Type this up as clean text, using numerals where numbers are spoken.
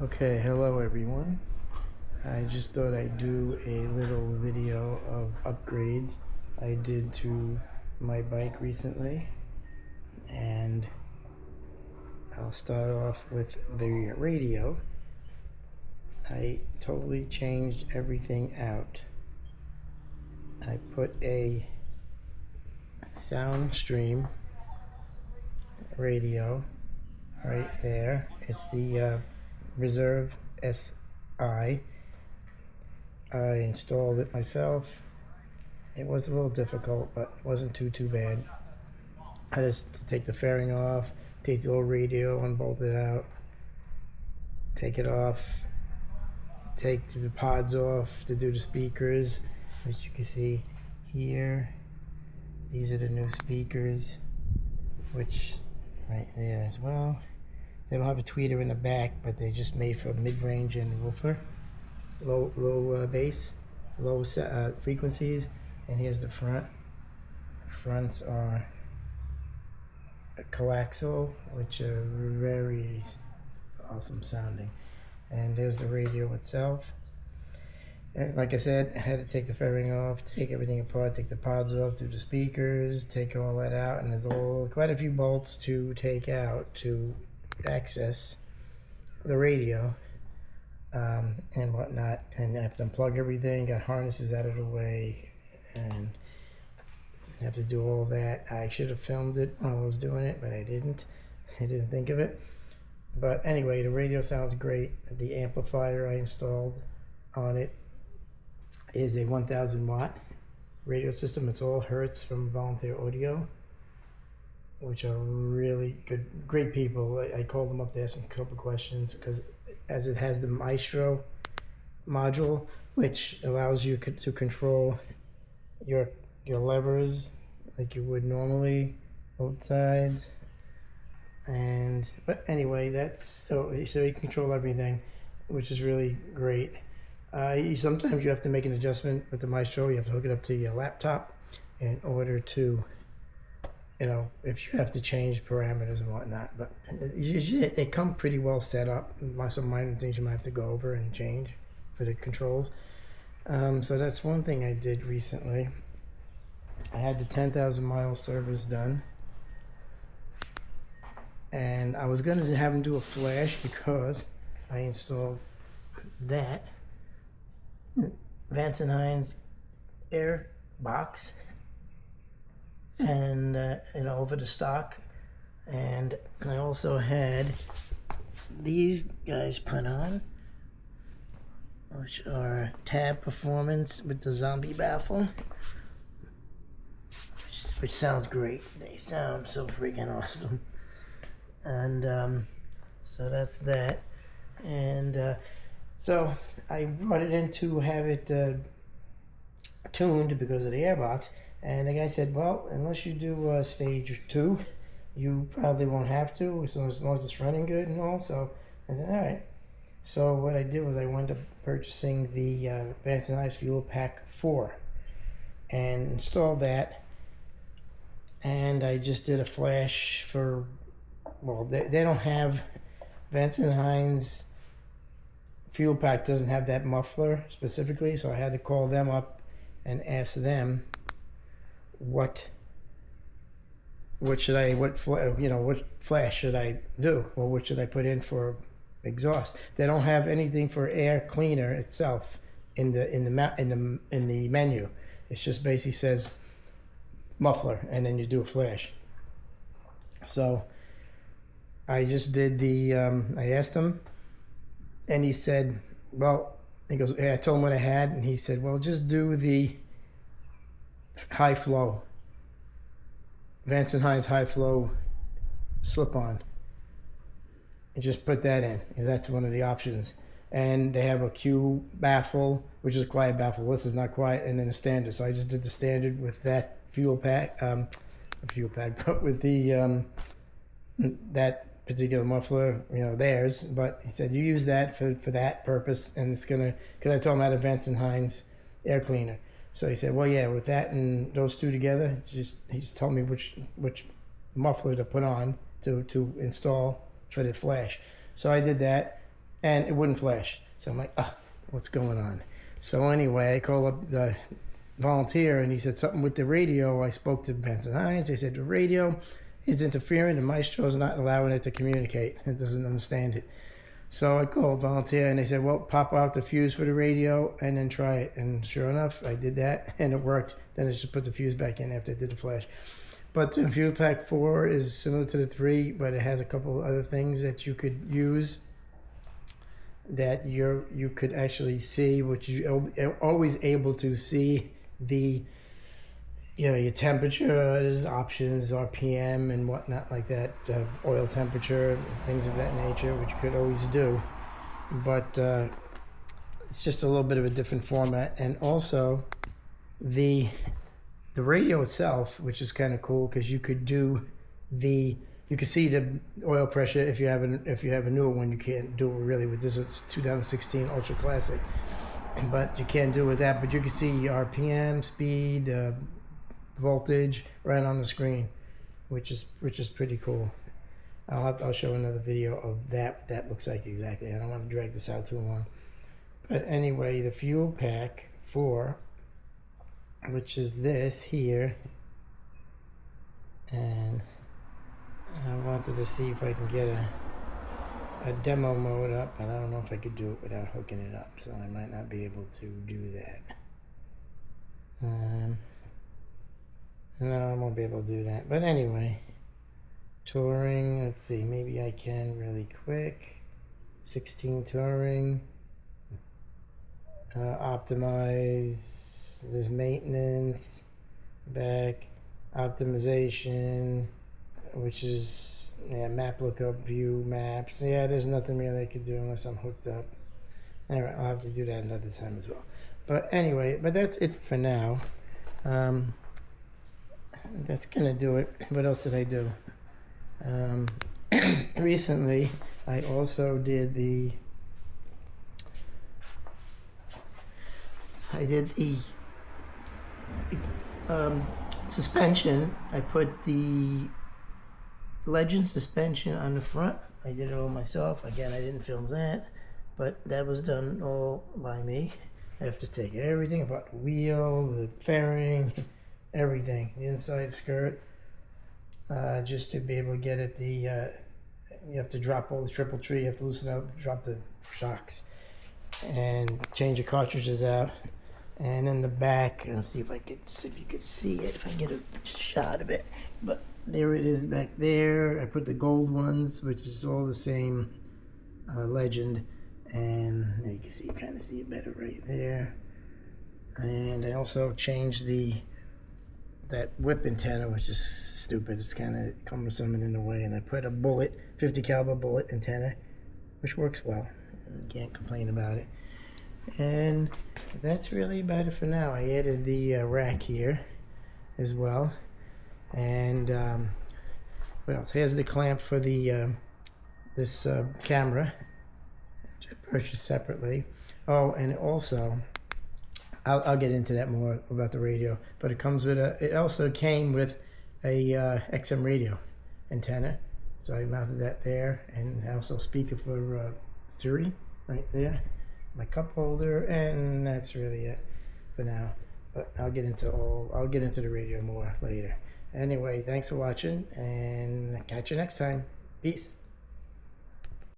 Okay, hello everyone. I just thought I'd do a little video of upgrades I did to my bike recently, and I'll start off with the radio. I totally changed everything out. I put a Soundstream radio right there. It's the Reserve SI. I installed it myself. It was a little difficult, but it wasn't too bad. I just take the fairing off, take the old radio, unbolt it out, take it off, take the pods off to do the speakers, which you can see here. These are the new speakers, which right there as well. They don't have a tweeter in the back, but they're just made for mid-range and woofer, low bass, low frequencies. And here's the front. Fronts are coaxial, which are very awesome sounding. And there's the radio itself. And like I said, I had to take the fairing off, take everything apart, take the pods off, do the speakers, take all that out, and there's quite a few bolts to take out to access the radio and whatnot. And I have to unplug everything, got harnesses out of the way, and I have to do all that. I should have filmed it while I was doing it, but I didn't. I didn't think of it. But anyway, the radio sounds great. The amplifier I installed on it is a 1000 watt radio system. It's all Hertz from Volunteer Audio, which are really good, great people. I called them up to ask them a couple questions, because as it has the Maestro module, which allows you to control your levers like you would normally, both sides. And but anyway, that's so you can control everything, which is really great. Sometimes you have to make an adjustment with the Maestro. You have to hook it up to your laptop in order to, if you have to change parameters and whatnot. But usually they come pretty well set up. Some minor things you might have to go over and change for the controls. So that's one thing I did recently. I had the 10,000 mile service done, and I was going to have them do a flash because I installed that Vance & Hines air box and over the stock, and I also had these guys put on, which are Tab Performance with the zombie baffle, which sounds great. They sound so freaking awesome. And so that's that. And so I brought it in to have it tuned because of the airbox. And the guy said, well, unless you do stage 2, you probably won't have to, as long as it's running good and all. So I said, all right. So what I did was I wound up purchasing the Vance & Hines Fuel Pack 4 and installed that. And I just did a flash for, well, they don't have, Vance & Hines Fuel Pack doesn't have that muffler specifically, so I had to call them up and ask them what flash should I do, or what should I put in for exhaust. They don't have anything for air cleaner itself in the menu. It just basically says muffler, and then you do a flash. So I just did I asked him, and he said, well, he goes, I told him what I had, and he said, well, just do the high flow, Vance & Hines high flow slip-on, and just put that in, because that's one of the options. And they have a Q baffle, which is a quiet baffle. This is not quiet, and then a standard. So I just did the standard with that fuel pack, but with the that particular muffler, theirs. But he said, you use that for that purpose, and it's gonna, because I told him I had a Vance & Hines air cleaner. So he said, well, yeah, with that and those two together, he's told me which muffler to put on to install for the flash. So I did that, and it wouldn't flash. So I'm like, what's going on? So anyway, I called up the volunteer, and he said something with the radio. I spoke to Benson Hines. They said the radio is interfering. The Maestro's not allowing it to communicate. It doesn't understand it. So I called volunteer, and they said, well, pop out the fuse for the radio and then try it. And sure enough, I did that, and it worked. Then I just put the fuse back in after I did the flash. But the Fuse Pack 4 is similar to the 3, but it has a couple other things that you could use that you could actually see, which you're always able to see the your temperatures, options, RPM, and whatnot like that, oil temperature, things of that nature, which you could always do. But it's just a little bit of a different format, and also the radio itself, which is kind of cool because you could do you can see the oil pressure. If you have a newer one, you can't do it really with this. It's 2016 Ultra Classic, but you can't do it with that. But you can see RPM, speed, voltage right on the screen, which is pretty cool. I'll show another video of that. That looks like exactly. I don't want to drag this out too long. But anyway, the Fuel Pack 4, which is this here, and I wanted to see if I can get a demo mode up, but I don't know if I could do it without hooking it up, so I might not be able to do that. No, I won't be able to do that. But anyway, touring, let's see, maybe I can really quick. 16 touring, optimize, there's maintenance, back, optimization, which is map lookup, view maps. Yeah, there's nothing really I could do unless I'm hooked up. Anyway, I'll have to do that another time as well. But anyway, that's it for now. That's gonna do it. What else did I do? Recently, I also did the suspension. I put the Legend suspension on the front. I did it all myself. Again, I didn't film that, but that was done all by me. I have to take everything about the wheel, the fairing, everything, the inside skirt, just to be able to get it. You have to drop all the triple tree. You have to loosen up, drop the shocks, and change the cartridges out. And in the back, I'll see if you could see it, if I get a shot of it. But there it is back there. I put the gold ones, which is all the same Legend, and there you can see, kind of see it better right there. And I also changed that whip antenna, which is stupid. It's kind of cumbersome and in the way. And I put a bullet, 50 caliber bullet antenna, which works well. Can't complain about it. And that's really about it for now. I added the rack here as well. And what else? Here's the clamp for the this camera, which I purchased separately. Oh, and also, I'll get into that more about the radio. But it comes with it also came with a XM radio antenna. So I mounted that there, and also speaker for Siri right there. My cup holder, and that's really it for now. But I'll get into the radio more later. Anyway, thanks for watching, and catch you next time. Peace.